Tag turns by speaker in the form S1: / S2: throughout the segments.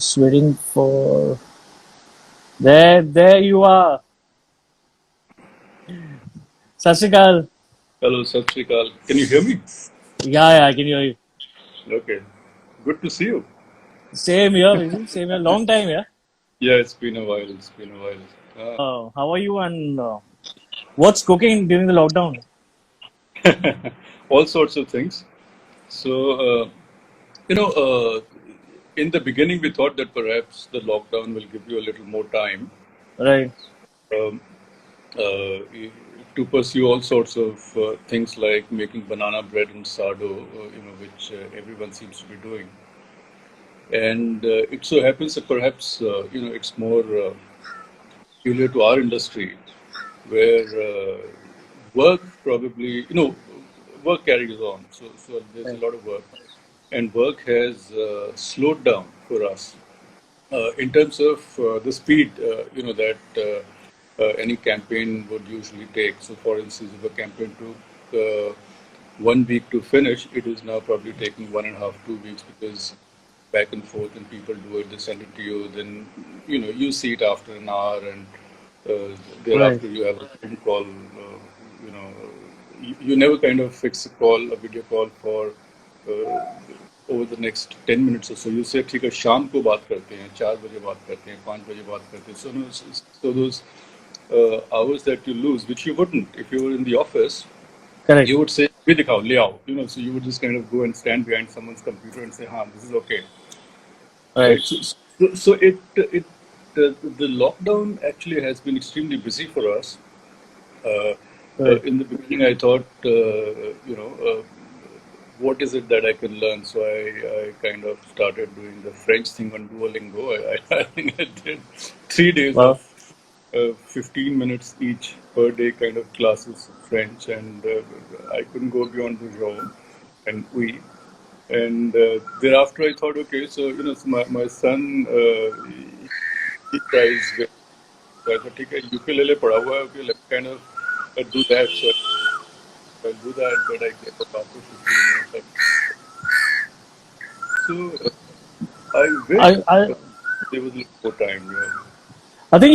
S1: Just waiting for. There you are. Sat Shri Akal.
S2: Hello, Sat Sri Akal. Can you hear me?
S1: Yeah, I can hear you.
S2: Okay. Good to see you.
S1: Same here, Vijay. Same here. Long time, yeah.
S2: Yeah, it's been a while. It's been a while.
S1: How are you and what's cooking during the lockdown?
S2: All sorts of things. So, you know, in the beginning, we thought that perhaps the lockdown will give you a little more time
S1: Right,
S2: um, uh, to pursue all sorts of things like making banana bread and sourdough, which everyone seems to be doing. And it so happens that perhaps, it's more peculiar to our industry where work probably, work carries on. So there's a
S1: right,
S2: lot of work, and work has slowed down for us in terms of the speed, that any campaign would usually take. So, for instance, if a campaign took 1 week to finish, it is now probably taking 1.5, 2 weeks because back and forth, and people do it. They send it to you, then you see it after an hour, and
S1: right.
S2: thereafter you have a phone call. You know, you never kind of fix a call, a video call for over the next 10 minutes or so. You say, ठीक है, शाम को बात करते हैं, 4 बजे बात करते हैं, 5 बजे बात करते हैं. So those hours that you lose, which you wouldn't if you were in the office,
S1: Correct.
S2: you would say, "Bhi dikhao, le aao." So you would just kind of go and stand behind someone's computer and say, "Haan, this is okay."
S1: Right.
S2: Right. So the lockdown actually has been extremely busy for us. Uh,
S1: Right.
S2: in the beginning, I thought, what is it that I can learn? So I kind of started doing the French thing on Duolingo. I think I did 3 days of
S1: Well,
S2: 15 minutes each per day kind of classes of French, and I couldn't go beyond the Raho and we. And thereafter, I thought, okay, so my son, he tries. So I thought, okay, ukulele pada hua hai, okay, let's kind of do that. So I'll do that, but I get about 15 minutes. So I wish
S1: I
S2: there was a little more time. Yeah.
S1: I think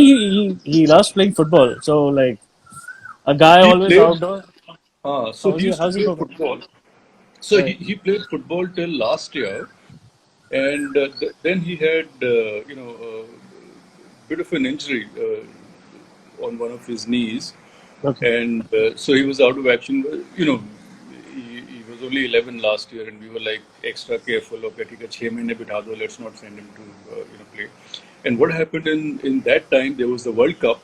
S1: he loves playing football. So like a guy
S2: He
S1: always
S2: played.
S1: outdoors.
S2: So he used to
S1: How's he
S2: play
S1: cooking?
S2: football. So
S1: Right.
S2: he played football till last year, and then he had a bit of an injury on one of his knees,
S1: Okay.
S2: and so he was out of action. He was only 11 last year, and we were like extra careful. Okay, ठीक है, 6 महीने बिठा दो, let's not send him to play. And what happened in that time? There was the World Cup,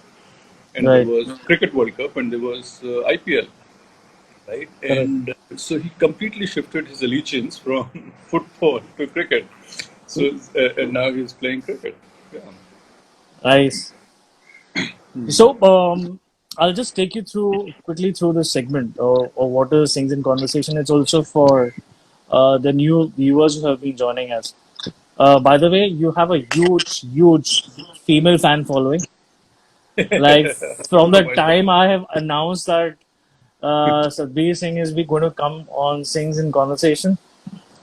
S2: and there
S1: Right.
S2: was Cricket World Cup, and there was IPL, right?
S1: Correct.
S2: And so he completely shifted his allegiance from football to cricket. So and now he's playing cricket. Yeah.
S1: Nice. So I'll just take you through quickly through this segment or what is Sings in Conversation. It's also for the new viewers who have been joining us. By the way, you have a huge female fan following. Like from the
S2: Oh my God.
S1: time I have announced that Satbir Singh is going to come on Sings in Conversation,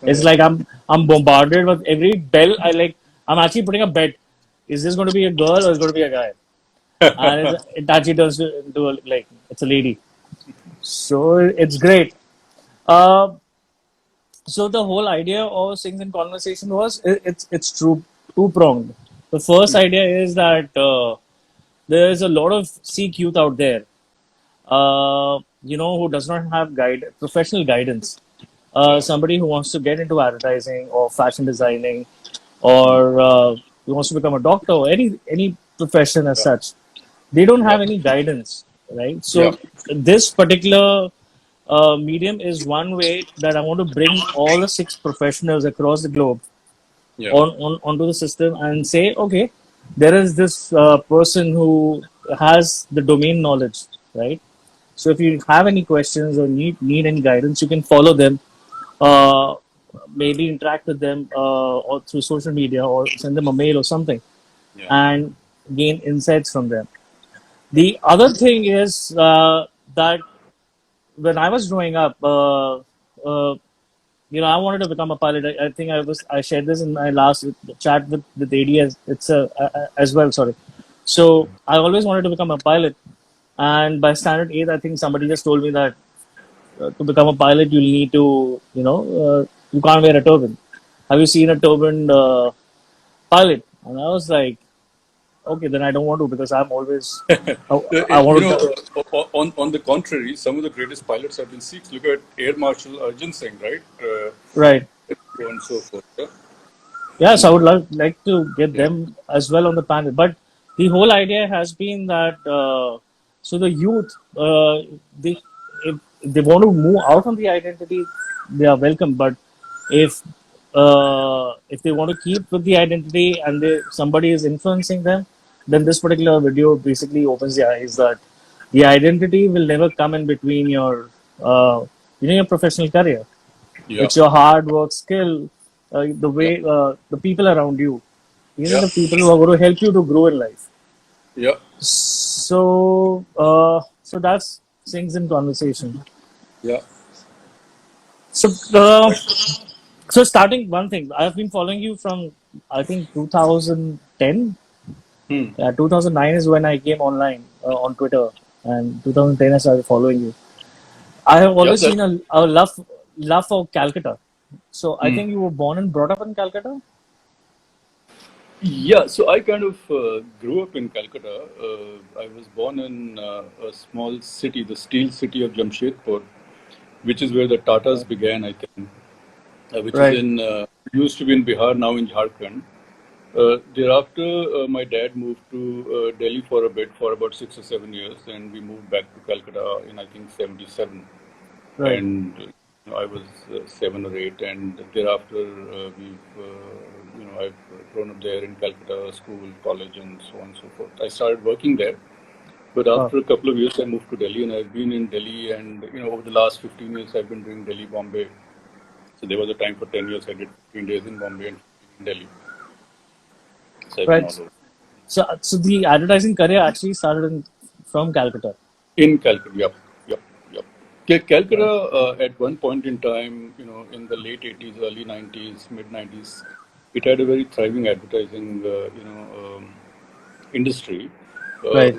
S1: it's like I'm bombarded with every bell. I'm actually putting a bet. Is this going to be a girl or is it going to be a guy? And it actually turns into like it's a lady. So it's great. Uh, so the whole idea of Sings in Conversation was it's true two pronged. The first idea is that there is a lot of Sikh youth out there, who does not have professional guidance.
S2: Yeah.
S1: Somebody who wants to get into advertising or fashion designing, or who wants to become a doctor or any profession as
S2: Yeah.
S1: such, they don't
S2: Yeah.
S1: have any guidance, right?
S2: Yeah.
S1: So this particular medium is one way that I want to bring all the six professionals across the globe
S2: Yeah.
S1: onto the system and say, okay, there is this person who has the domain knowledge, right? So if you have any questions or need any guidance, you can follow them, uh, maybe interact with them or through social media or send them a mail or something
S2: Yeah.
S1: and gain insights from them. The other thing is that when I was growing up, I wanted to become a pilot. I think I shared this in my last chat with AD as well. Sorry. So I always wanted to become a pilot, and by standard eighth, I think somebody just told me that to become a pilot, you'll need to, you can't wear a turban. Have you seen a turban pilot? And I was like, okay, then I don't want to because I'm always, I
S2: You
S1: want
S2: know,
S1: to,
S2: on the contrary, some of the greatest pilots have been Sikhs. Look at Air Marshal Arjun Singh, right?
S1: right.
S2: So on and so forth. Yeah.
S1: Yes, I would like to get
S2: Yeah.
S1: them as well on the panel. But the whole idea has been that so the youth, they if they want to move out from the identity, they are welcome. But if they want to keep with the identity and somebody is influencing them, then this particular video basically opens the eyes that the identity will never come in between your professional career.
S2: Yeah.
S1: It's your hard work, skill, the
S2: Yeah.
S1: way the people around you. These are
S2: Yeah.
S1: the people who are going to help you to grow in life.
S2: Yeah.
S1: So that's things in conversation.
S2: Yeah.
S1: So, so starting one thing, I've been following you from I think 2010.
S2: Hmm.
S1: Yeah, 2009 is when I came online on Twitter, and 2010 I started following you. I have
S2: Yeah.
S1: always seen a love for Calcutta. So I
S2: Hmm.
S1: think you were born and brought up in Calcutta,
S2: Yeah, so I kind of grew up in Calcutta. I was born in a small city, the steel city of Jamshedpur, which is where the Tatas began, I think, which is
S1: right?
S2: in, used to be in Bihar, now in Jharkhand. Thereafter, my dad moved to Delhi for a bit, for about 6 or 7 years, and we moved back to Calcutta in, I think, 77.
S1: Right.
S2: And I was 7 or 8, and thereafter I've grown up there in Calcutta, school, college, and so on and so forth. I started working there, but
S1: Wow.
S2: after a couple of years, I moved to Delhi, and I've been in Delhi, and over the last 15 years, I've been doing Delhi, Bombay. So there was a time for 10 years I did 15 days in Bombay and 15 in Delhi. So I've been all
S1: Right.
S2: over.
S1: So the advertising career actually started from Calcutta.
S2: In Calcutta, yep, yep, yep. Calcutta,
S1: Right.
S2: at one point in time, in the late 80s, early 90s, mid 90s, it had a very thriving advertising, industry. Uh,
S1: Right.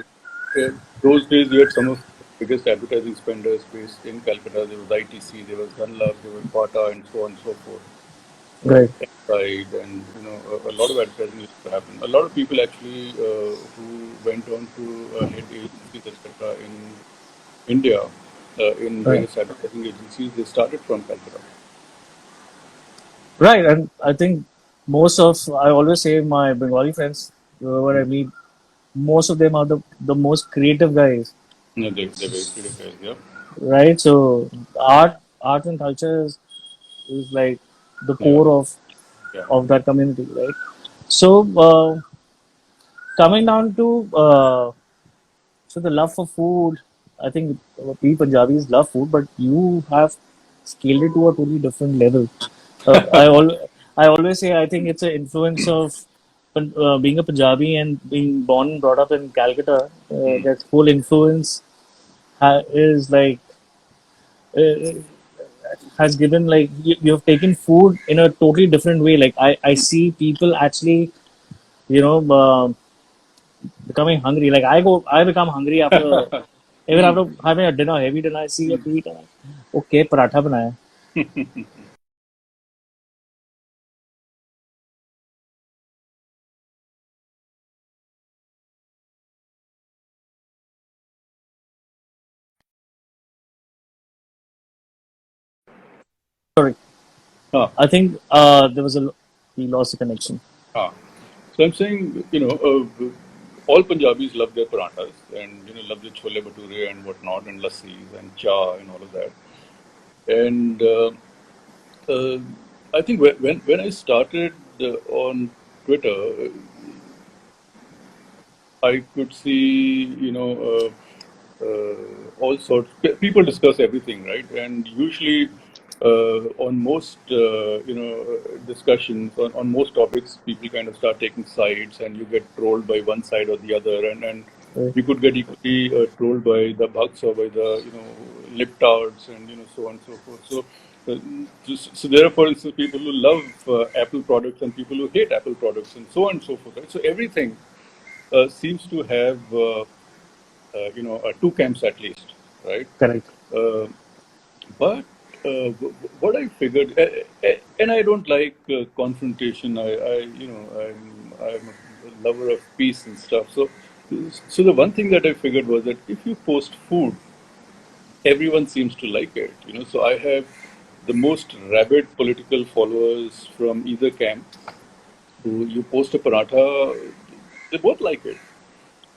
S2: those days, you had some of the biggest advertising spenders based in Calcutta. There was ITC, there was Dunlop, there was Bata, and so on and so forth.
S1: Right.
S2: Side, and a lot of advertising used to happen. A lot of people actually who went on to head agencies, etc. in India, in
S1: Right.
S2: various advertising agencies, they started from Calcutta.
S1: Right. And I think I always say my Bengali friends, whoever I meet, most of them are the most creative guys.
S2: No, they're very creative guys. Yeah,
S1: Right. So art and culture is like the
S2: yeah,
S1: core
S2: yeah.
S1: of that community. Right. So coming down to so the love for food, I think we Punjabis love food, but you have scaled it to a totally different level. Uh, I al I always say I think it's an influence of being a Punjabi and being born and brought up in Calcutta.
S2: Hmm.
S1: That whole influence is like uh, has given like you have taken food in a totally different way. Like I see people actually you know becoming hungry. Like I become hungry after even
S2: Hmm.
S1: after having a dinner, heavy dinner. I see a tweet and okay, paratha banaya. Sorry,
S2: Ah,
S1: I think we lost the connection.
S2: ah. So I'm saying, all Punjabis love their parathas and love their chole bhature and whatnot and lassis and cha and all of that. And uh, I think when I started on Twitter, I could see, all sorts. People discuss everything, right? And usually, on most, discussions on most topics, people kind of start taking sides, and you get trolled by one side or the other, and
S1: Right.
S2: you could get equally trolled by the bugs or by the liptards, and so on and so forth. So Uh, so there are, for instance, people who love Apple products and people who hate Apple products, and so on and so forth. Right? So everything seems to have two camps at least, right?
S1: Correct.
S2: Uh, but what I figured, and I don't like confrontation. I'm a lover of peace and stuff. So the one thing that I figured was that if you post food, everyone seems to like it. So I have the most rabid political followers from either camp. Who you post a paratha, they both like it,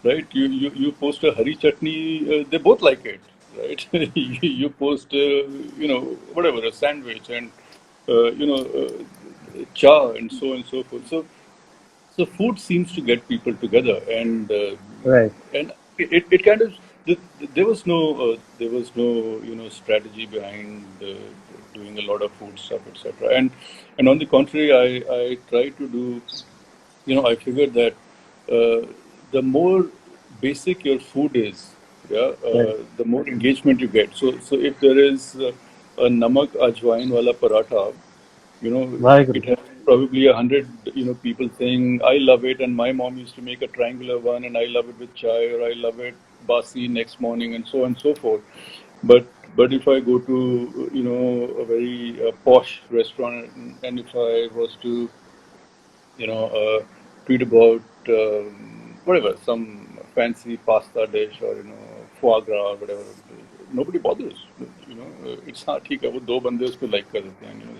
S2: right? You post a hari chutney, they both like it, right? You post whatever, a sandwich, and cha, and so on and so forth. So food seems to get people together,
S1: Right.
S2: and it kind of there was no strategy behind doing a lot of food stuff, etc. And on the contrary, I try to do, I figured that the more basic your food is, yeah,
S1: Right.
S2: the more engagement you get. So if there is a namak ajwain wala paratha,
S1: Very good.
S2: it has probably 100, people saying, I love it, and my mom used to make a triangular one, and I love it with chai, or I love it basi next morning, and so on and so forth. But but if I go to, a very posh restaurant, and if I was to, tweet about whatever, some fancy pasta dish, or, foie gras or whatever, nobody bothers. It's not, ठीक है, वो दो बंदे उसको like कर देते हैं,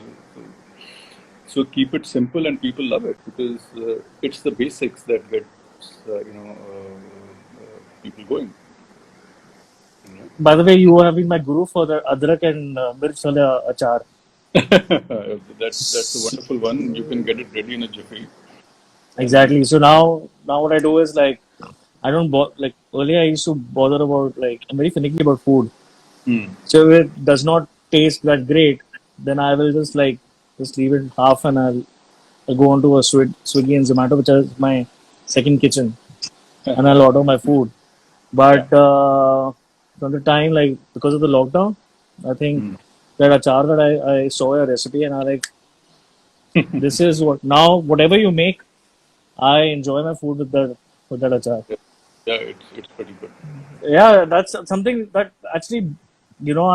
S2: so keep it simple and people love it because it's the basics that gets people going.
S1: By the way, you have been my guru for the adrak and mirch wala achar.
S2: That's a wonderful one. You can get it ready in a jiffy. And
S1: Exactly. So now what I do is like I don't like earlier I used to bother about like I'm very finicky about food.
S2: hmm.
S1: So if it does not taste that great, then I will just leave it half and I'll go on to a Swiggy and Zomato, which is my second kitchen, and I'll order my food.
S2: Yeah.
S1: But from the time like because of the lockdown, I think
S2: Hmm.
S1: that achar that I saw a recipe and I like this is what now whatever you make, I enjoy my food with that achar.
S2: Yeah, yeah, it's pretty good.
S1: Yeah, that's something that actually,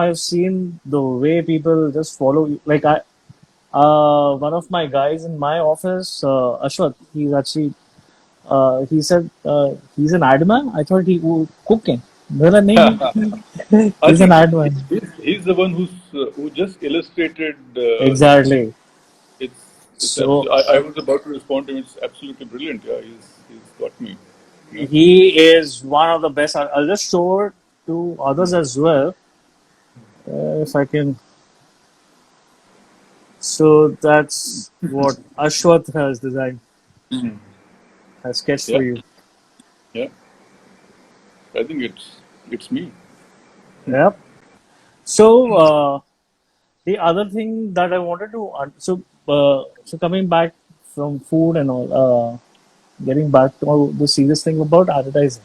S1: I've seen the way people just follow. Like one of my guys in my office, Ashwat, he's actually, he said he's an adman. I thought he would cooking. Well,
S2: I
S1: he's an
S2: think
S1: adman.
S2: he's the one who just illustrated the thing.
S1: Exactly.
S2: It's
S1: So
S2: I was about to respond to him. It's absolutely brilliant. Yeah, he's got me. Yeah.
S1: he is one of the best. I'll just show it to others as well, if I can. So that's what Ashwat has designed,
S2: Mhm.
S1: has sketched for
S2: Yeah,
S1: you.
S2: yeah. I think it's me.
S1: Yep. So the other thing that I wanted to so coming back from food and all, getting back to the serious thing about advertising.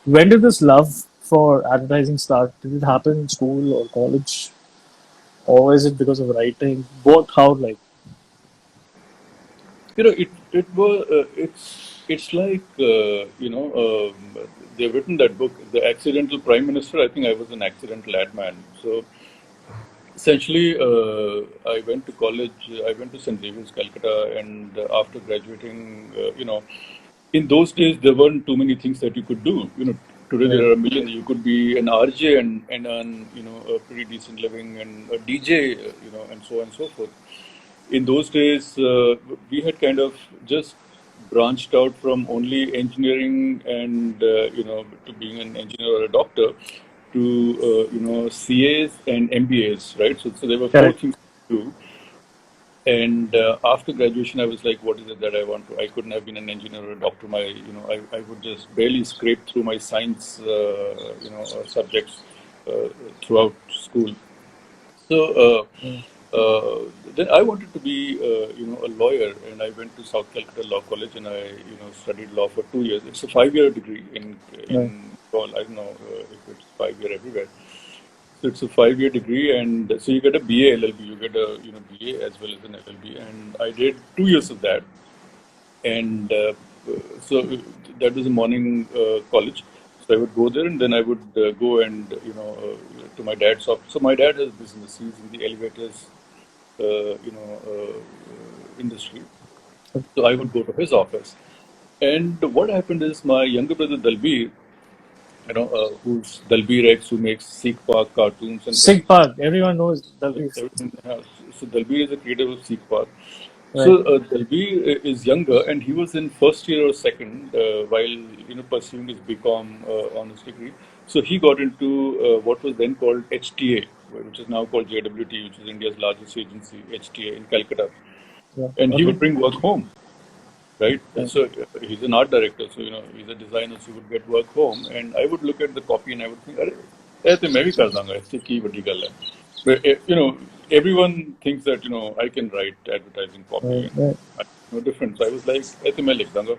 S1: When did this love for advertising start? Did it happen in school or college, or is it because of writing? Both how like
S2: It was it's like they've written that book, The Accidental Prime Minister. I think I was an accidental ad man. So essentially, I went to college. I went to St. Xavier's, Calcutta, and after graduating, in those days there weren't too many things that you could do. Today
S1: right,
S2: there are a million. You could be an RJ and earn a pretty decent living, and a DJ, and so on and so forth. In those days, we had kind of just branched out from only engineering and to being an engineer or a doctor to CAs and MBAs, right? So there were four
S1: correct.
S2: things to do. And after graduation, I was like, what is it that I want to? I couldn't have been an engineer or a doctor. I would just barely scrape through my science, subjects throughout school. So then I wanted to be, a lawyer, and I went to South Calcutta Law College, and I, studied law for 2 years. It's a 5-year degree in
S1: Right.
S2: all. I don't know if it's 5-year everywhere. So it's a 5-year degree, and so you get a BA LLB. You get a BA as well as an LLB, and I did 2 years of that, and so that was a morning college. So I would go there, and then I would go and to my dad's office. So my dad has business; he's in the elevators, industry. So I would go to his office, and what happened is my younger brother Dalbir, who's Dalbir X, who makes Sikh Park cartoons and
S1: Sig
S2: things.
S1: Park. Everyone knows Dalvis.
S2: Everything. So Dalbir is a creator of Sikh Park.
S1: Right.
S2: So Dalbir is younger, and he was in first year or second while pursuing his BCom honors degree. So he got into what was then called HTA, which is now called JWT, which is India's largest agency, HTA in Calcutta.
S1: Yeah.
S2: And he
S1: Okay.
S2: would bring work home, right?
S1: Right.
S2: So he's an art director, so he's a designer, so he would get work home, and I would look at the copy and I would think, "अरे तो मैं भी कर दूंगा इससे की बड़ी गल है." But, everyone thinks that I can write advertising copy,
S1: Right.
S2: and
S1: Right.
S2: no difference. I was like, "ऐ तो मैं लिख दूंगा."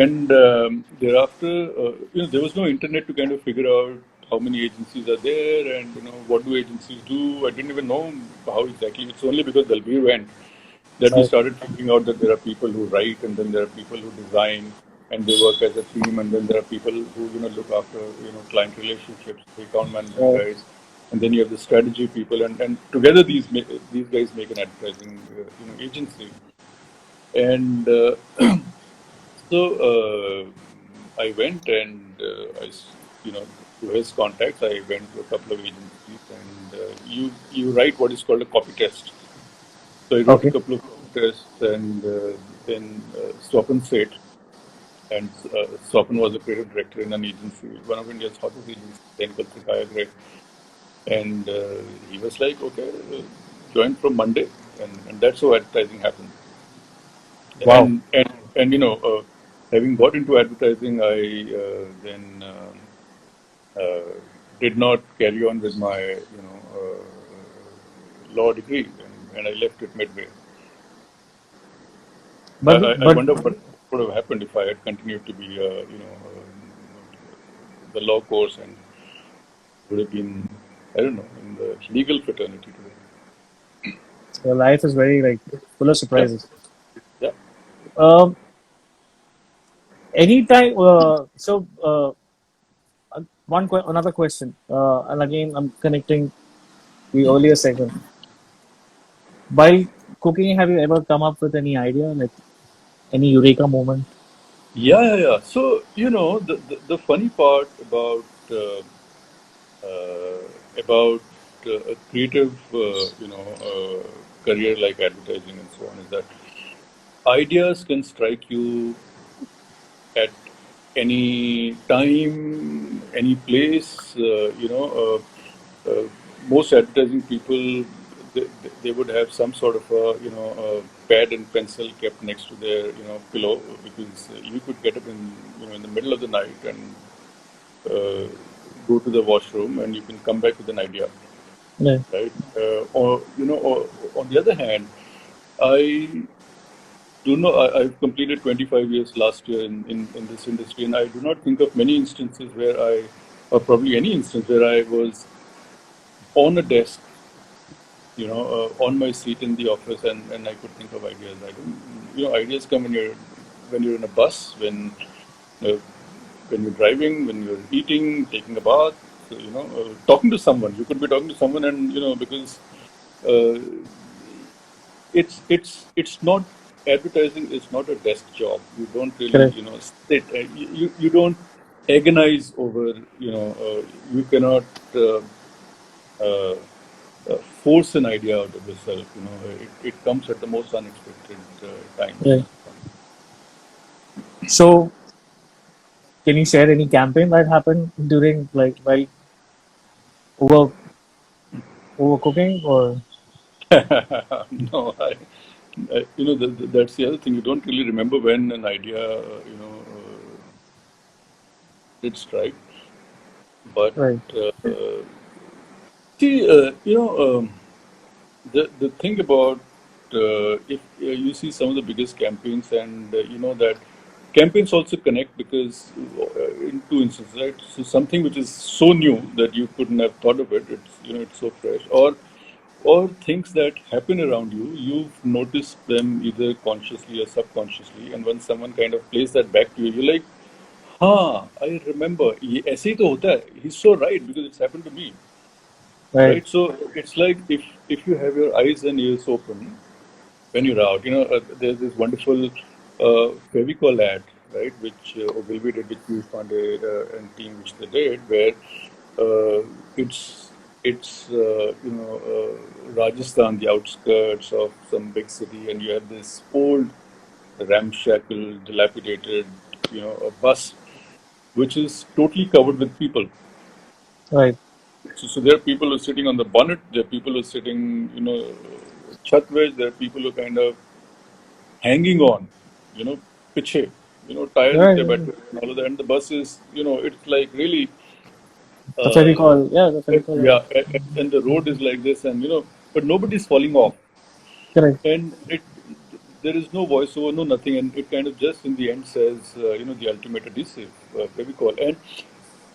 S2: And thereafter, there was no internet to kind of figure out how many agencies are there and what do agencies do. I didn't even know how exactly. It's only because Dalbir went that we
S1: Right.
S2: started figuring out that there are people who write, and then there are people who design, and they work as a team, and then there are people who look after client relationships, the account management
S1: Right.
S2: guys, and then you have the strategy people, and together these guys make an advertising agency. And so I went and through his contacts, I went to a couple of agencies, and you write what is called a copy test. So I wrote a
S1: Okay.
S2: couple of tests, and then Swapan Seth, and Swapan was a creative director in an agency, one of India's hottest agencies, then called Greg. And he was like, "Okay, join from Monday," and that's how advertising happened.
S1: Wow.
S2: And having got into advertising, I then did not carry on with my law degree, and I left it midway. I
S1: But
S2: wonder what would have happened if I had continued to be, the law course, and would have been, I don't know, in the legal fraternity today.
S1: your life is very like full of
S2: Yeah,
S1: surprises.
S2: yeah.
S1: Um. Anytime. Another question. And again, I'm connecting the earlier segment. While cooking, have you ever come up with any idea, like any eureka moment?
S2: Yeah. So, the funny part uh, about a creative, career like advertising and so on is that ideas can strike you at any time, any place. Most advertising people, they would have some sort of a pad and pencil kept next to their pillow, because you could get up in the middle of the night and uh, go to the washroom, and you can come back with an idea,
S1: Yeah.
S2: right? Or on the other hand, I do know I've completed 25 years last year in this industry, and I do not think of many instances where or probably any instance where I was on a desk, on my seat in the office, and I could think of ideas. I don't, ideas come when you're in a bus, uh, when you're driving, when you're eating, taking a bath, talking to someone. You could be talking to someone, and because uh, it's not, advertising is not a desk job. You don't really
S1: Correct.
S2: sit. You don't agonize over. You cannot uh, force an idea out of yourself. It comes at the most unexpected times.
S1: Right. So, can you share any campaign that happened during like while over overcooking or
S2: No, that's the other thing. You don't really remember when an idea, did strike. But
S1: right?
S2: see, the thing about if you see some of the biggest campaigns, and you know that campaigns also connect because in two instances, right? So something which is so new that you couldn't have thought of it, it's so fresh, or things that happen around you, you've noticed them either consciously or subconsciously, and when someone kind of plays that back to you, you're like, हाँ, I remember. ये ऐसे ही तो होता है. He's so right because it's happened to me,
S1: Right.
S2: right? So it's like if you have your eyes and ears open when you're out, there's this wonderful Fevicol ad, right, which Ogilvy did, which you found and team which they did, where it's Rajasthan, the outskirts of some big city, and you have this old ramshackle, dilapidated, a bus which is totally covered with people.
S1: Right.
S2: So there are people who are sitting on the bonnet, there are people who are sitting, chatway, there are people who are kind of hanging on, piche, tire
S1: Right.
S2: the battery and all of that. And the bus is, it's like really,
S1: The
S2: uh,
S1: Fevicol. Yeah, the Fevicol.
S2: yeah, and the road is like this, and but nobody's falling off,
S1: Correct.
S2: and there is no voiceover, no nothing, and it kind of just in the end says, the ultimate adhesive, Fevicol,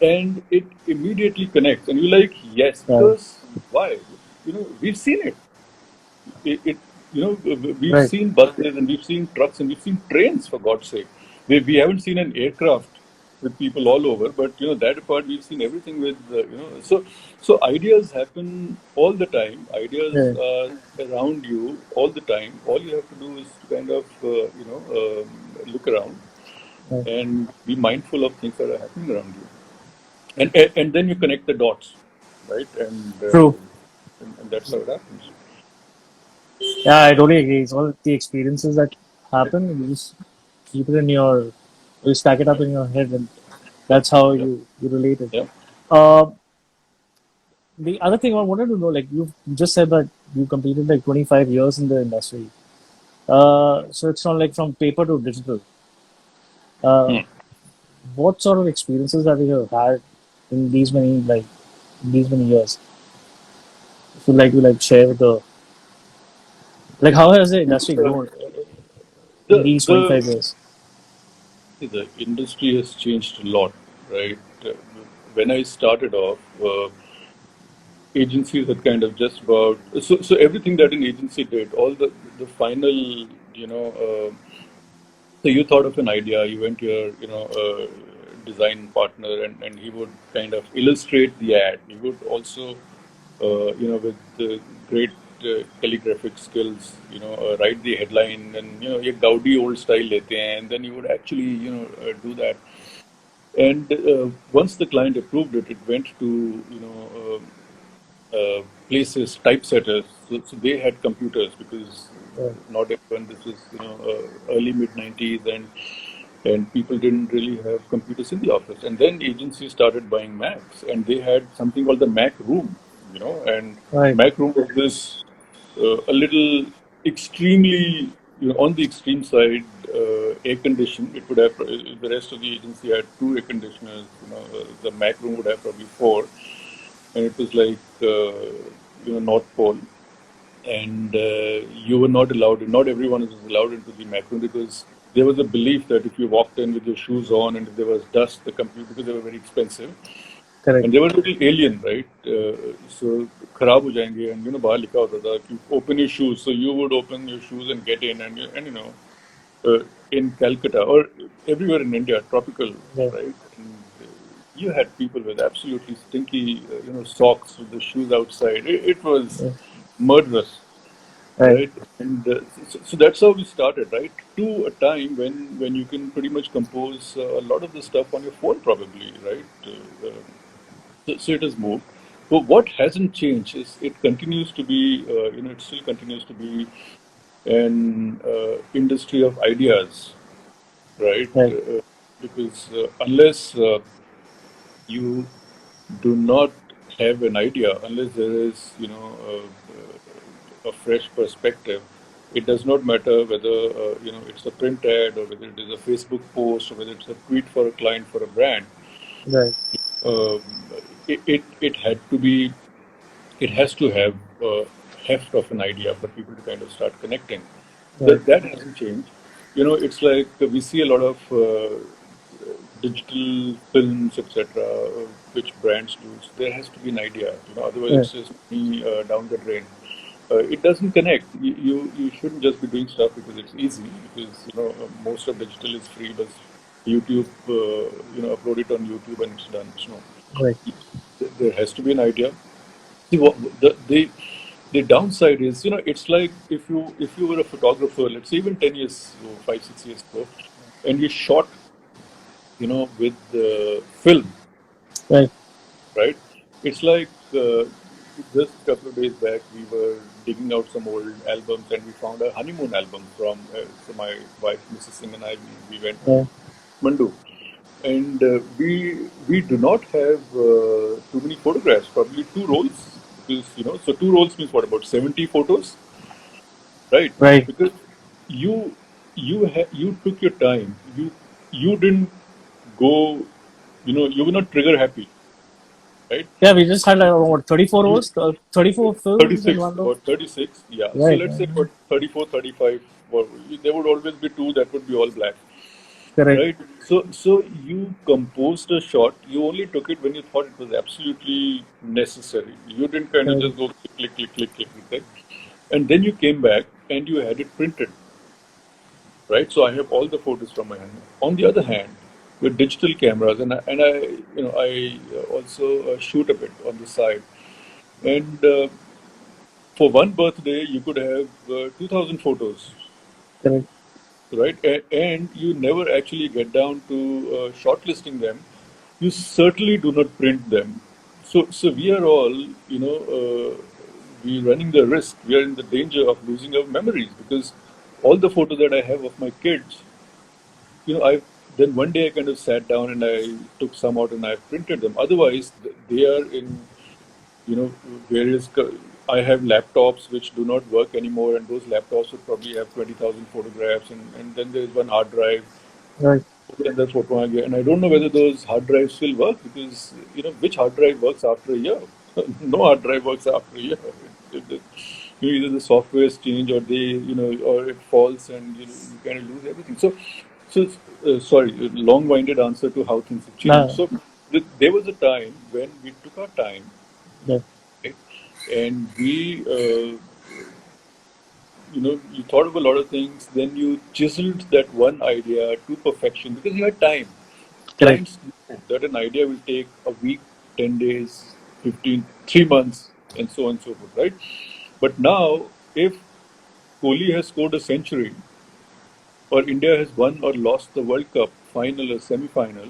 S2: and it immediately connects, and you're like, yes,
S1: Right.
S2: because why? We've seen it. It we've
S1: Right.
S2: seen buses and we've seen trucks and we've seen trains, for God's sake. We haven't seen an aircraft with people all over, but that part we've seen everything with so ideas happen all the time. Ideas
S1: Right.
S2: are around you all the time. All you have to do is to kind of look around
S1: Right.
S2: and be mindful of things that are happening around you, and then you connect the dots, right?
S1: True.
S2: And that's how it happens.
S1: Yeah, I totally agree. It's all the experiences that happen. You just keep it in your, you stack it up
S2: Yeah,
S1: in your head, and that's how
S2: yeah,
S1: you relate it.
S2: yeah.
S1: Uh, the other thing I wanted to know, like you just said that you completed like 25 years in the industry. So it's not like from paper to digital. Uh,
S2: Hmm.
S1: what sort of experiences have you had in these many years? If you'd like to share with the, like, how has the industry grown in
S2: The
S1: these
S2: the
S1: 25 years?
S2: the industry has changed a lot, right? When I started off, agencies had kind of just about so everything that an agency did, all the final, so you thought of an idea, you went to your, design partner, and he would kind of illustrate the ad. He would also, with the great calligraphic skills, write the headline, and ये Gaudi old style लेते हैं, and then you would actually, do that. And once the client approved it, it went to, places, typesetters. So they had computers because
S1: Yeah.
S2: not everyone. This was early mid '90s, and people didn't really have computers in the office. And then agencies started buying Macs, and they had something called the Mac Room. And
S1: Right.
S2: Mac Room was this a little extremely on the extreme side, air conditioned. It would have the rest of the agency had two air conditioners. The Mac Room would have probably four, and it was like North Pole, and you were not allowed. Not everyone was allowed into the Mac Room because there was a belief that if you walked in with your shoes on and if there was dust, the computer, because they were very expensive,
S1: Correct.
S2: and they were a little alien, right? So खराब हो जाएंगे, and बाहर लिखा होता था कि open your shoes, so you would open your shoes and get in, and in Calcutta or everywhere in India, tropical,
S1: Yeah.
S2: right? And you had people with absolutely stinky, socks with the shoes outside. It was
S1: Yeah.
S2: murderous,
S1: Right.
S2: right? And so that's how we started, right? To a time when you can pretty much compose a lot of the stuff on your phone, probably, right? So it has moved. But what hasn't changed is it continues to be, it still continues to be an industry of ideas, right?
S1: Right.
S2: Because unless you do not have an idea, unless there is, a fresh perspective, it does not matter whether, it's a print ad or whether it is a Facebook post or whether it's a tweet for a client for a brand.
S1: Right.
S2: Um, it had to be, it has to have heft of an idea for people to kind of start connecting.
S1: Right.
S2: That hasn't changed. it's like we see a lot of digital films, etc., which brands do. So there has to be an idea. Otherwise
S1: Right.
S2: it's just me down the drain. It doesn't connect. You shouldn't just be doing stuff because it's easy. Because most of digital is free, but YouTube, upload it on YouTube and it's done. So
S1: Right.
S2: there has to be an idea. See, what the downside is, it's like if you were a photographer, let's say even 10 years ago, 5 6 years ago, and you shot, with the film,
S1: Right.
S2: right? It's like just a couple of days back, we were digging out some old albums, and we found a honeymoon album from so my wife, Mrs. Singh, and I. We went to
S1: Right.
S2: Mandu, and we do not have too many photographs. Probably two rolls, because so two rolls means what, about 70 photos, right?
S1: Right.
S2: Because you took your time. You didn't go. You were not trigger happy, right?
S1: Yeah, we just had like what 34
S2: You
S1: rows, 34 films in
S2: 36,
S1: one row.
S2: about 36, yeah. So
S1: Right.
S2: let's say about 34, 35. Well, there would always be two that would be all black,
S1: Correct.
S2: right? So you composed a shot. You only took it when you thought it was absolutely necessary. You didn't kind of
S1: Correct.
S2: just go click, click, click, click, click, click. And then you came back and you had it printed, right? So I have all the photos from my hand. On the other hand, with digital cameras, and I also shoot a bit on the side. And for one birthday, you could have 2,000 photos,
S1: Correct.
S2: right? And you never actually get down to shortlisting them. You certainly do not print them. So we are all, we running the risk. We are in the danger of losing our memories, because all the photos that I have of my kids, I then one day I kind of sat down and I took some out and I printed them. Otherwise, they are in various. I have laptops which do not work anymore, and those laptops would probably have 20,000 photographs, and then there's one hard drive,
S1: Right.
S2: and the photo again. And I don't know whether those hard drives still work, because which hard drive works after a year? No hard drive works after a year. Either the software is changed, or or it falls, and you kind of lose everything. So sorry, long-winded answer to how things have changed.
S1: No.
S2: So there was a time when we took our time,
S1: Yeah.
S2: right? And we, you thought of a lot of things, then you chiseled that one idea to perfection because you had time.
S1: Correct.
S2: Clients know that an idea will take a week, 10 days, 15, 3 months, and so on and so forth, right? But now, if Kohli has scored a century, or India has won or lost the World Cup final or semi-final,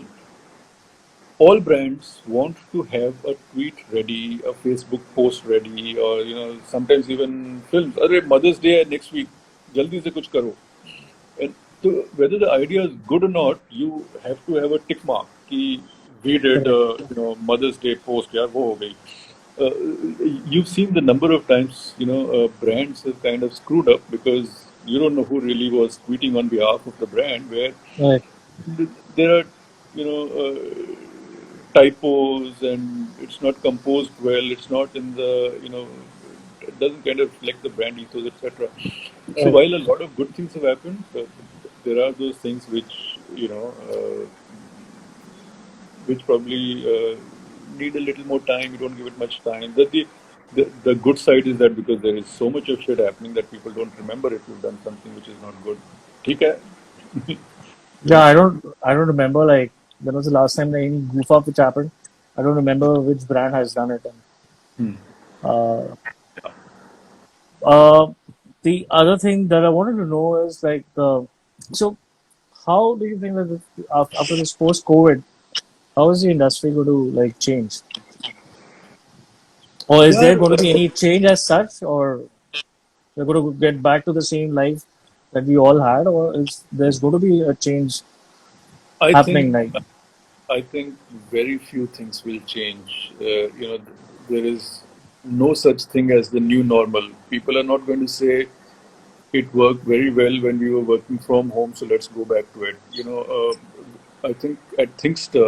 S2: all brands want to have a tweet ready, a Facebook post ready, or sometimes even films. Arey, Mother's Day है next week, jaldi se kuch karo. And so whether the idea is good or not, you have to have a tick mark. Ki we did,
S1: Correct.
S2: Mother's Day post, yaar, wo ho gayi. Uh, you've seen the number of times, brands have kind of screwed up because you don't know who really was tweeting on behalf of the brand, where
S1: Right.
S2: there are, typos, and it's not composed well. It's not in the, it doesn't kind of reflect the brand ethos, etc. So
S1: Right.
S2: while a lot of good things have happened, there are those things which probably need a little more time. You don't give it much time. The good side is that because there is so much of shit happening that people don't remember if you've done something which is not good. ठीक है, you
S1: Yeah,
S2: know.
S1: I don't remember like when was the last time any goof up which happened. I don't remember which brand has done it. And,
S2: Hmm.
S1: uh, uh, the other thing that I wanted to know is like so how do you think that after this post COVID, how is the industry going to like change? Or is
S2: Yeah,
S1: there going to be any change as such, or we're going to get back to the same life that we all had, or is there's going to be a change
S2: I
S1: happening?
S2: think
S1: Like,
S2: I think very few things will change. There is no such thing as the new normal. People are not going to say it worked very well when we were working from home, so let's go back to it. I think at Thinkstr,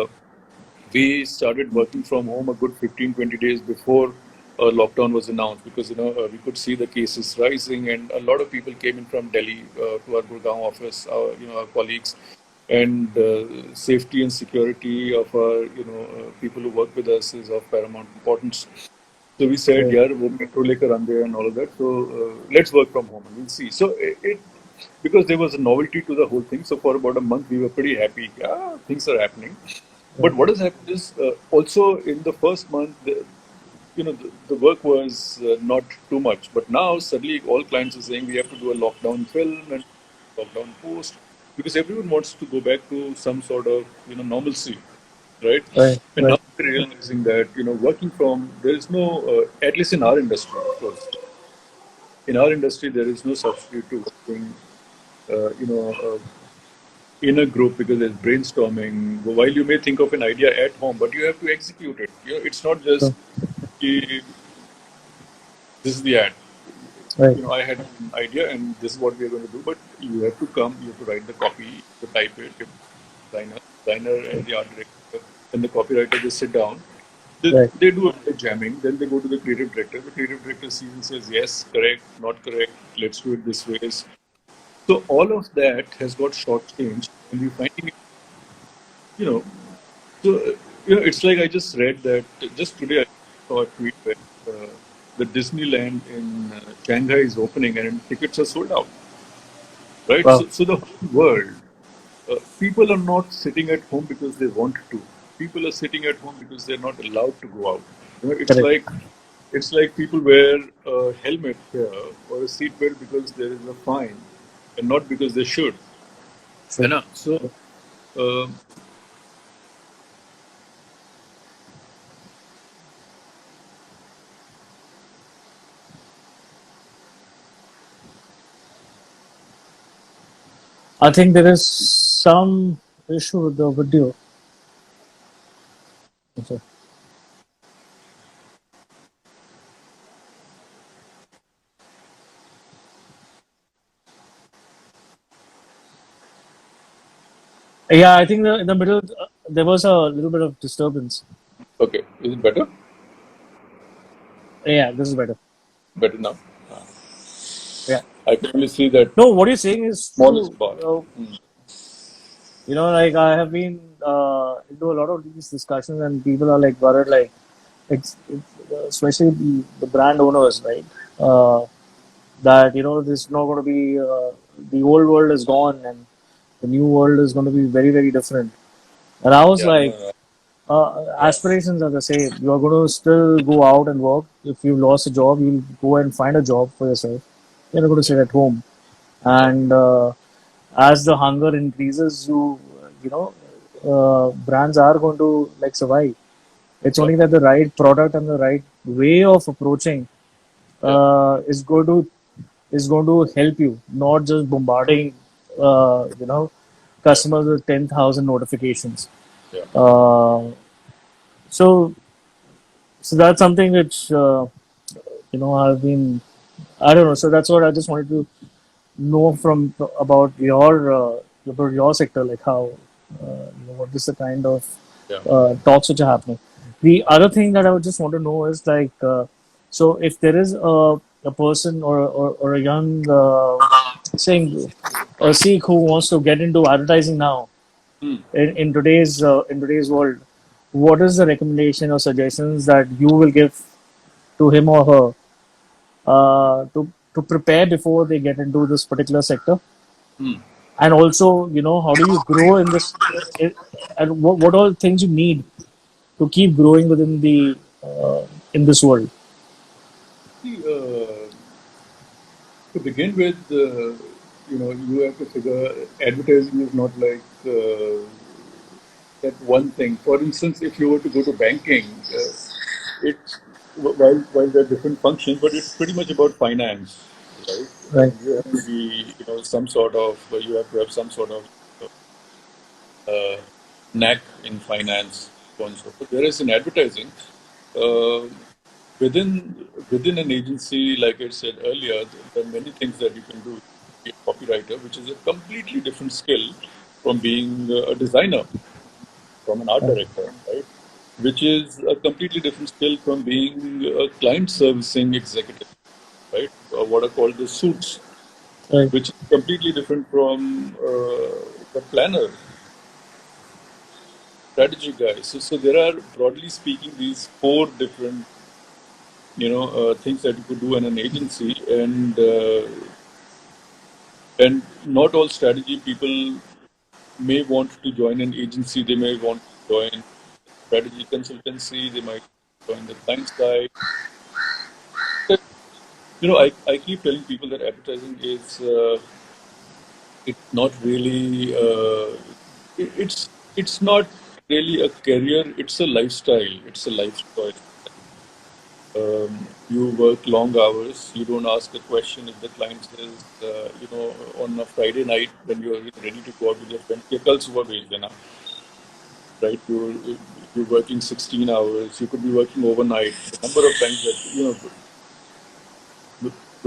S2: we started working from home a good 15, 20 days before lockdown was announced, because we could see the cases rising, and a lot of people came in from Delhi to our Gurgaon office, our colleagues, and safety and security of our people who work with us is of paramount importance. So we said,
S1: Right.
S2: yeah, वो metro लेकर आंदे and all of that. So let's work from home and we'll see. So it because there was a novelty to the whole thing. So for about a month, we were pretty happy. Yeah, things are happening. But
S1: Right.
S2: what has happened is also in the first month, the work was not too much. But now suddenly all clients are saying we have to do a lockdown film and lockdown post, because everyone wants to go back to some sort of normalcy, right?
S1: Right.
S2: And now
S1: Right.
S2: we're realizing that working from there is no at least in our industry, of course, in our industry there is no substitute to working uh, you know uh, in a group, because there's brainstorming. While you may think of an idea at home, but you have to execute it. It's not just
S1: True.
S2: "Ki, this is the ad.
S1: Right.
S2: I had an idea and this is what we are going to do, but you have to come, you have to write the copy, you have to type it, you have designer and the art director and the copywriter, they sit down.
S1: Right.
S2: They do a bit of jamming, then they go to the creative director. The creative director sees and says, yes, correct, not correct, let's do it this way. So all of that has got shortchanged, and we're finding it, you know, so it's like I just read that just today I saw a tweet where the Disneyland in Shanghai is opening and tickets are sold out, right?
S1: Wow.
S2: So the whole world, people are not sitting at home because they want to. People are sitting at home because they're not allowed to go out. It's
S1: Correct.
S2: like people wear a helmet here or a seat belt because there is a fine, and not because they should. You
S1: True.
S2: know? So um
S1: I think there is some issue with the video. Okay. Yeah, I think in the middle there was a little bit of disturbance.
S2: okay, is it better?
S1: Yeah, this is better.
S2: Better now.
S1: Yeah.
S2: I can only see that
S1: No, what you're saying is
S2: smallest
S1: true.
S2: bar.
S1: Like I have been into a lot of these discussions, and people are like worried, like especially the brand owners, right? Uh, that this is not going to be the old world is gone, and the new world is going to be very very different. And I was
S2: Yeah, no,
S1: like,
S2: no, yeah,
S1: aspirations are the same. You are going to still go out and work. If you lost a job, you'll go and find a job for yourself. You're not going to
S2: yeah,
S1: sit at home.
S2: yeah,
S1: And as the hunger increases, brands are going to like survive. It's
S2: yeah,
S1: only that the right product and the right way of approaching
S2: yeah,
S1: is going to help you, not just bombarding,
S2: yeah,
S1: customers with 10,000 notifications.
S2: yeah.
S1: Uh, so, so that's something which I've been. I don't know. So that's what I just wanted to know from about your sector, like how what is the kind of
S2: Yeah.
S1: talks which are happening. The other thing that I would just want to know is like, so if there is a person or a young saying a Sikh who wants to get into advertising now
S2: Hmm.
S1: in today's world, what is the recommendation or suggestions that you will give to him or her to prepare before they get into this particular sector?
S2: Hmm.
S1: And also, how do you grow in this, uh, and what all things you need to keep growing within the in this world?
S2: See, to begin with, you have to figure advertising is not like that one thing. For instance, if you were to go to banking, it's while there are different functions, but it's pretty much about finance, right?
S1: Right.
S2: And you have to be, some sort of, you have to have some sort of uh, knack in finance, so on and so forth. Whereas in advertising, uh, within an agency, like I said earlier, there are many things that you can do. Be a copywriter, which is a completely different skill from being a designer, from an art
S1: Right.
S2: director, right? which is a completely different skill from being a client servicing executive, right? What are called the suits,
S1: Right.
S2: which is completely different from the planner, strategy guy. So there are, broadly speaking, these four different, things that you could do in an agency, and not all strategy people may want to join an agency. They may want to join strategy consultancy. They might join the client side. I keep telling people that advertising is it's not really it's not really a career. It's a lifestyle. It's a life choice. You work long hours. You don't ask a question if the client says, on a Friday night when you're ready to go out with your friends, "Okay, kal subah bhej dena," right? You're working 16 hours. You could be working overnight. The number of times that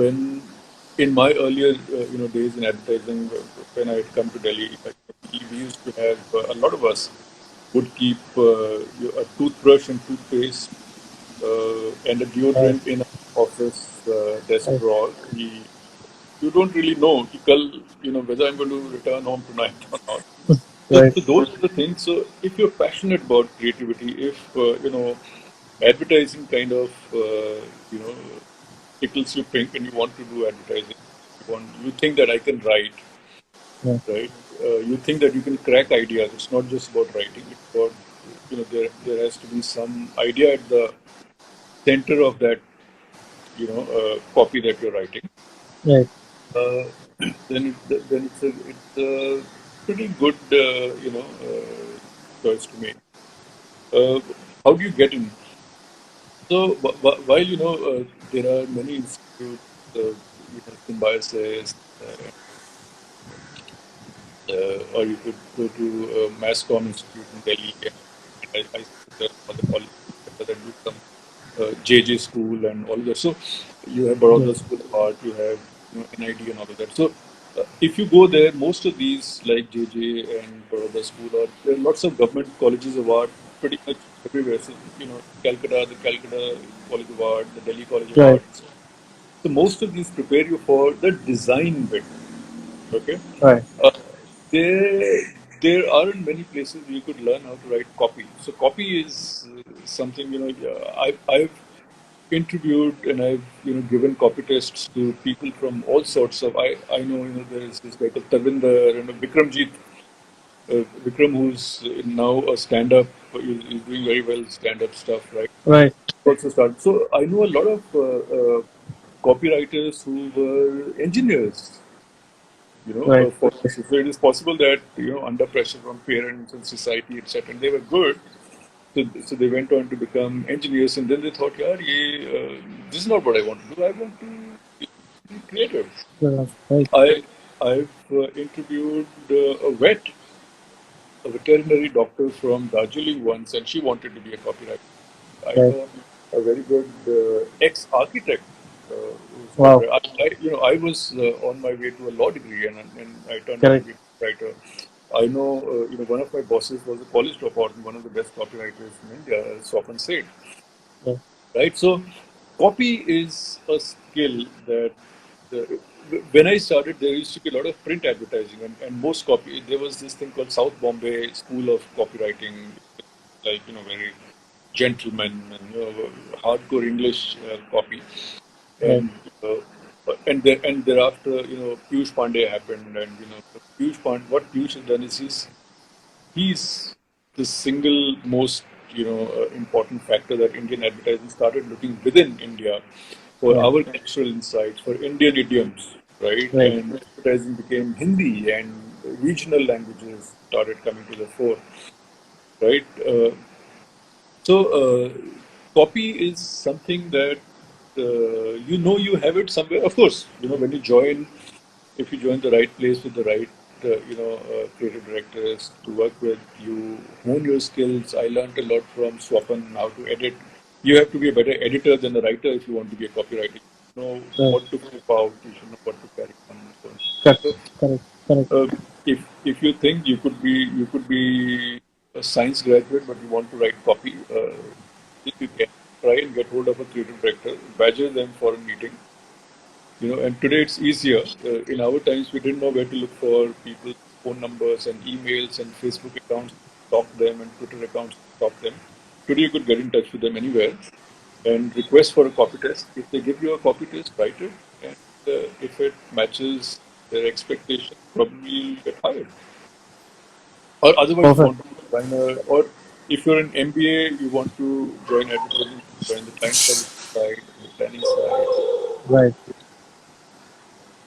S2: when in my earlier days in advertising, when I had come to Delhi, we used to have a lot of us would keep a toothbrush and toothpaste and a
S1: Right.
S2: deodorant in our office desk
S1: Right.
S2: drawer. You don't really know कि कल, whether I'm going to return home tonight or not.
S1: Right.
S2: So those are the things. So if you're passionate about creativity, if advertising kind of tickles you pink and you want to do advertising, you think that I can write,
S1: Yeah.
S2: right? You think that you can crack ideas. It's not just about writing. It's about there has to be some idea at the center of that copy that you're writing.
S1: Right.
S2: Uh, then it's a pretty good choice to make. Uh, how do you get in? So while there are many institutes, symbiosis, or you could go to Mass Comm Institute in Delhi, and I suppose there are other colleges that do some JJ School and all of that. So you have
S1: Yeah.
S2: Baroda School of Art, you have NID and all of that. So if you go there, most of these like JJ and Baroda School, or there are lots of government colleges of art pretty much everywhere. So the Calcutta College of Art, the Delhi College of
S1: Right.
S2: Art. So most of these prepare you for the design bit. Okay.
S1: Right.
S2: Uh, there, there aren't many places you could learn how to write copy. So copy is something I've interviewed and I've given copy tests to people from all sorts of. I know there's this guy called Tarvinder and Vikramjit. Vikram, who's now a stand-up, he's doing very well stand-up stuff, right?
S1: Right.
S2: Also started. So I know a lot of copywriters who were engineers,
S1: Right.
S2: for so it is possible that under pressure from parents and society, etc., and they were good. So they went on to become engineers, and then they thought, "Yeah, this is not what I want to do. I want to be creative."
S1: Yeah. Right.
S2: I've interviewed a veterinary doctor from Darjeeling once, and she wanted to be a copywriter. I
S1: Right.
S2: know a very good ex-architect who's a
S1: Wow.
S2: copywriter. I was on my way to a law degree, and I turned out to
S1: Correct.
S2: be a copywriter. I know, one of my bosses was a college dropout and one of the best copywriters in India, Swapan Seth.
S1: Yeah.
S2: Right? So, copy is a skill that when I started, there used to be a lot of print advertising, and most copy. There was this thing called South Bombay School of Copywriting, like very gentleman and hardcore English copy,
S1: Right.
S2: and thereafter Piyush Pandey happened, and what Piyush has done is he's the single most important factor that Indian advertising started looking within India for
S1: Right.
S2: our cultural insights, for Indian idioms, right?
S1: Right.
S2: And advertising became Hindi, and regional languages started coming to the fore, right? So, copy is something that you have it somewhere. Of course, when you join, if you join the right place with the right creative directors to work with, you hone your skills. I learned a lot from Swapan how to edit. You have to be a better editor than a writer if you want to be a copywriter. You know
S1: Right.
S2: what to flip out. You should know what to carry on. And so on.
S1: Correct.
S2: So,
S1: Correct. Correct.
S2: if you think you could be a science graduate but you want to write copy, if you can try and get hold of a creative director, badger them for a meeting. And today it's easier. In our times, we didn't know where to look for people's phone numbers and emails and Facebook accounts, stalk them, and Twitter accounts, stalk them. Today, you could get in touch with them anywhere and request for a copy test. If they give you a copy test, write it, and if it matches their expectations, probably you'll get hired. Or otherwise, you
S1: Perfect.
S2: want to join or if you're an MBA, you want to join advertising, join the client service side, the planning side.
S1: Right.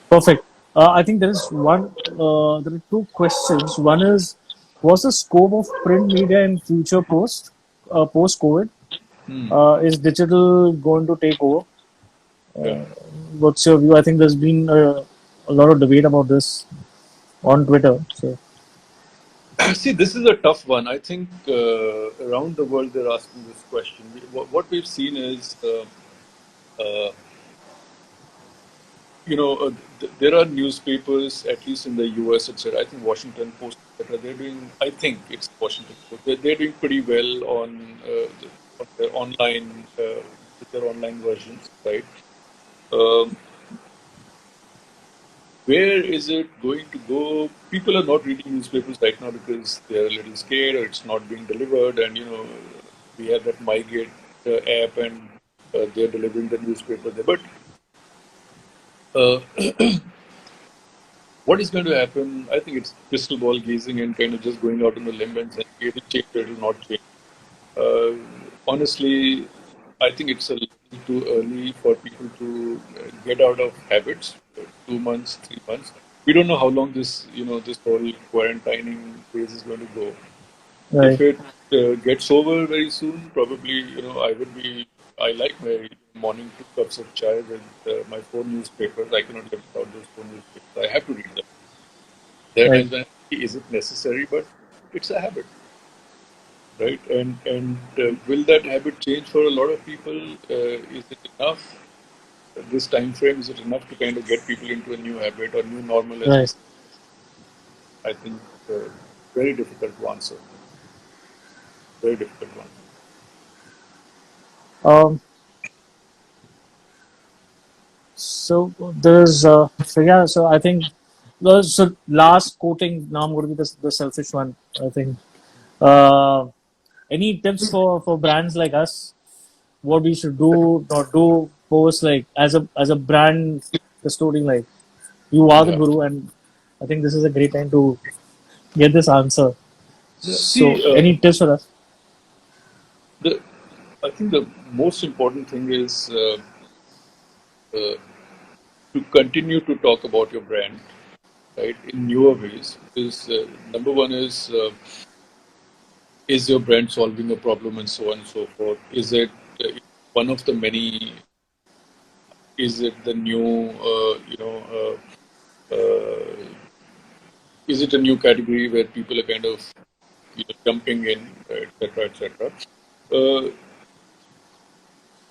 S1: Perfect. I think there is one. There are two questions. One is, what's the scope of print media in future post COVID?
S2: Hmm.
S1: Is digital going to take over?
S2: Yeah.
S1: What's your view? I think there's been a lot of debate about this on Twitter. So
S2: See, this is a tough one. I think around the world they're asking this question. What we've seen is, uh, there are newspapers, at least in the US, etc. I think Washington Post, etc. They're doing. I think it's Washington Post. They're doing pretty well on their online with their online versions, right? Um, where is it going to go? People are not reading newspapers right now because they're a little scared or it's not being delivered. And, we have that MyGate app and they're delivering the newspaper there. But uh, what is going to happen? I think it's crystal ball gazing and kind of just going out on the limb and saying it'll change or it'll not change. Uh, Honestly, I think it's a little too early for people to get out of habits. 2 months, 3 months. We don't know how long this whole quarantining phase is going to go. If
S1: right,
S2: it gets over very soon, probably, I like my morning 2 cups of chai with my four newspapers. I cannot live without those four newspapers. I have to read them. There are
S1: right,
S2: times when is it necessary, but it's a habit, right? And will that habit change for a lot of people? Is it enough? This time frame, is it enough to kind of get people into a new habit or new normal, as we
S1: right.
S2: say? I think very difficult to answer. Very difficult to answer.
S1: Um, so there's so yeah. So I think so last quoting. Now I'm going to be the selfish one. I think. Uh, any tips for brands like us? What we should do, not do, post like as a brand custodian. Like you are the
S2: Yeah.
S1: guru, and I think this is a great time to get this answer.
S2: Yeah.
S1: So,
S2: See,
S1: any tips for us?
S2: the I think the most important thing is uh, to continue to talk about your brand, right, in newer ways. Is number one is your brand solving a problem and so on and so forth? Is it one of the many? Is it the new? Is it a new category where people are kind of jumping in, etc., etc. Uh,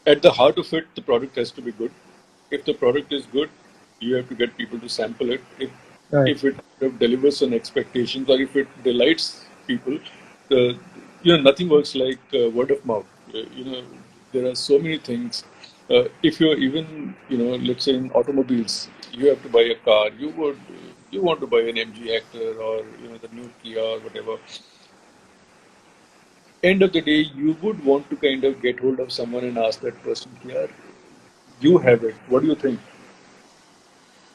S2: at the heart of it, the product has to be good. If the product is good, you have to get people to sample it.
S1: Right,
S2: If it delivers on expectations or if it delights people, uh, nothing works like word of mouth. There are so many things. If you're even, let's say in automobiles, you have to buy a car. You want to buy an MG Hector or the new Kia or whatever. End of the day, you would want to kind of get hold of someone and ask that person, "Yeah, you have it. What do you think?"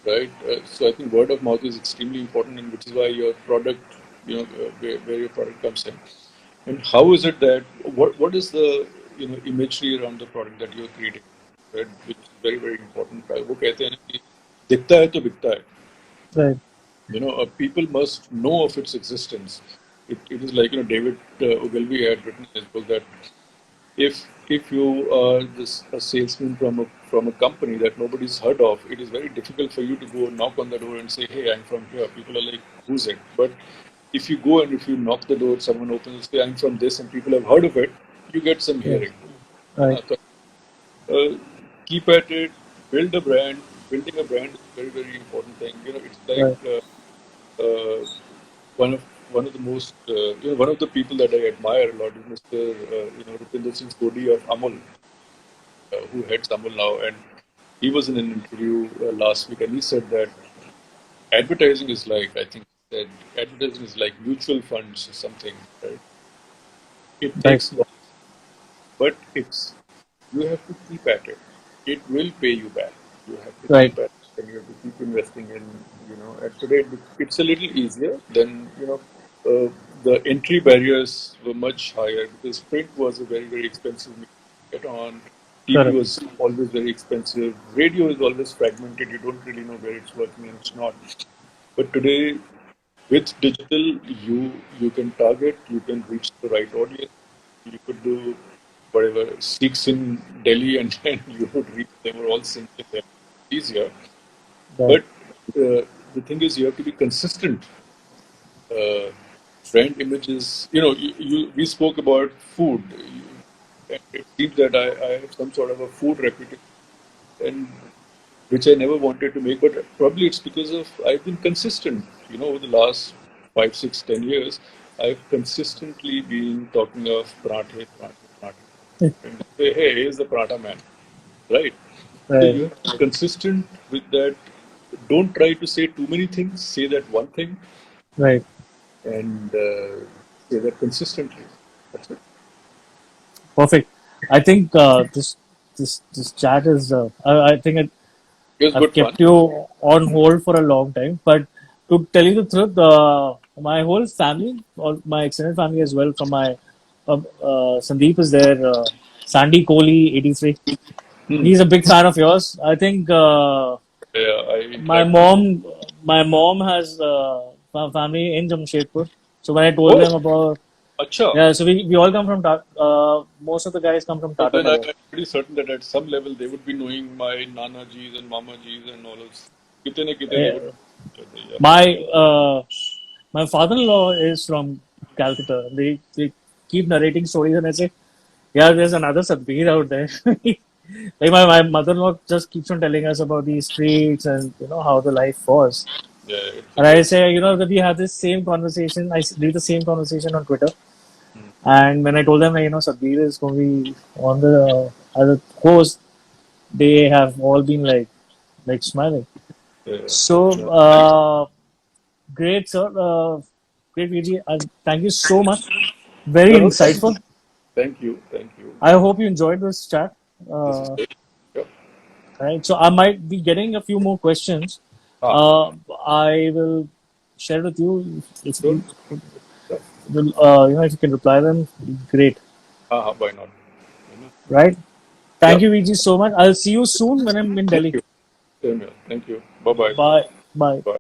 S2: Right? So I think word of mouth is extremely important, and which is why your product, where your product comes in, and how is it that what is the imagery around the product that you're creating, right? Which is very very important. वो कहते हैं ना कि दिखता है तो बिकता है.
S1: right,
S2: People must know of its existence. It is like David Ogilvy had written in his book that if you are a salesman from a company that nobody's heard of, it is very difficult for you to go knock on the door and say, "Hey, I'm from here." People are like, "Who's it?" But if you go and if you knock the door, someone opens and say, "I'm from this," and people have heard of it, you get some
S1: yes,
S2: hearing. है
S1: right,
S2: ना? Uh, Keep at it, build a brand. Building a brand is a very very important thing. It's like
S1: right,
S2: uh, one of one of the most, one of the people that I admire a lot is Mr. Rupinder Singh Sodhi of Amul, who heads Amul now, and he was in an interview last week, and he said that advertising is like, I think he said, advertising is like mutual funds or something, right? It
S1: Right.
S2: takes long, but you have to keep at it. It will pay you back. You have to
S1: Right.
S2: keep at it, and you have to keep investing in, and today it's a little easier than, the entry barriers were much higher because print was a very, very expensive medium to get on. TV
S1: Correct.
S2: was always very expensive. Radio is always fragmented. You don't really know where it's working and it's not. But today, with digital, you can target, you can reach the right audience. You could do whatever Sikhs in Delhi, and then you would reach them or all Singhs in Delhi. Easier,
S1: Right.
S2: but the thing is, you have to be consistent. Uh, Brand images, we spoke about food. And it seems that I have some sort of a food reputation, and which I never wanted to make, but probably it's because of I've been consistent. Over the last 5, 6, 10 years, I've consistently been talking of parathe, parathe, parathe. And say, hey, here's the paratha man, right? So
S1: Right.
S2: you have to be consistent with that. Don't try to say too many things. Say that one thing
S1: Right.
S2: and say that consistently. That's it.
S1: Perfect. I think this chat is. I think
S2: It was
S1: I've
S2: good fun.
S1: kept you on hold for a long time, but to tell you the truth, my whole family, or my extended family as well, from my Sandeep is there, Sandy Kohli, 83.
S2: Hmm.
S1: He's a big fan of yours. I think
S2: Yeah, I
S1: my
S2: interact with.
S1: mom, my mom has family in Jamshedpur. So when I told
S2: Oh,
S1: them about,
S2: acha.
S1: yeah, so we all come from most of the guys come from
S2: So
S1: Tata
S2: then
S1: Nagar.
S2: I'm pretty certain that at some level they would be knowing my Nana G's and Mama G's and all of. Kite na kite they would.
S1: Uh,
S2: Yeah.
S1: my my father-in-law is from Calcutta. They keep narrating stories, and I say, yeah, there's another Satbir out there. Like my mother-in-law just keeps on telling us about these streets and how the life was.
S2: Yeah, it's a
S1: And I
S2: good.
S1: say, that we have this same conversation. Read the same conversation on Twitter. And when I told them, Satbir is going to be on the as a host, they have all been like smiling. So
S2: Yeah. Thanks.
S1: great, sir. Great, VG. Thank you so much. Very
S2: No, no, thank you.
S1: insightful.
S2: Thank you. Thank you.
S1: I hope you enjoyed this chat.
S2: This is great. Yeah.
S1: Right. So I might be getting a few more questions.
S2: Ah,
S1: Uh, I will share with you if
S2: sure.
S1: you
S2: Yeah.
S1: will, if you can reply them. Great.
S2: Ah, why not?
S1: Right.
S2: Yeah.
S1: Thank you, VG, so much. I'll see you soon when I'm in
S2: Thank
S1: Delhi.
S2: you. Same here. Thank you. Bye bye.
S1: Bye. Bye.
S2: Bye.